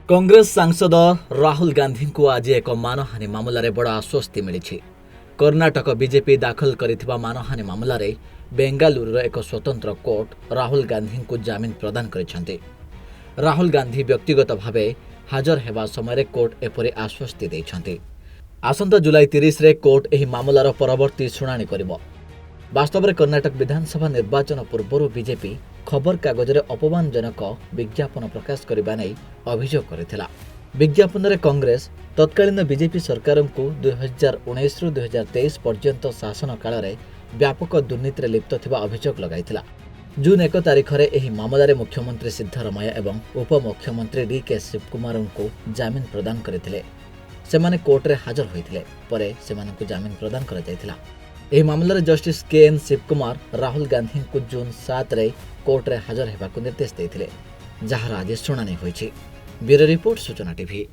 कांग्रेस सांसद राहुल गांधी को आज एक मानहानि मामलें बड़ आश्वस्ति मिली। कर्नाटक बीजेपी दाखल कर मानहानि मामलें बेंगालुरु एक स्वतंत्र कोर्ट राहुल गांधी को जमीन प्रदान कर। राहुल गांधी व्यक्तिगत भाव हाजर होगा समय कोर्ट एपरी आश्वस्ति देइछन्ति। आसंता जुलाई 30 रे कोर्ट एही मामलार परवर्ती शुणाणी करिबो। वास्तव में कर्नाटक विधानसभा निर्वाचन पूर्व बीजेपी खबर कागज रे अपमानजनक विज्ञापन प्रकाश करने नहीं अभियोग करथिला। विज्ञापन रे कांग्रेस तत्कालीन बीजेपी सरकार को 2019 रु 2023 पर्यंत शासन काल रे व्यापक दुर्नीति रे लिप्त थिबा अभियोग लगाइथिला। जून 1 तारिख रे एही मामला रे मुख्यमंत्री सिद्धरामैया एवं उपमुख्यमंत्री डीके शिवकुमार को जमीन प्रदान करथिले। सेमाने कोर्ट रे हाजर होइथिले परे सेमानकु जमीन प्रदान करा जायथिला। एही मामला रे जस्टिस के.एन. शिवकुमार राहुल गांधी को जून 7 रे कोर्ट रे हाजर हेबाकु निर्देश देथिले, जहार आज शुणाणी होइछि। ब्यूरो रिपोर्ट सूचना टीवी।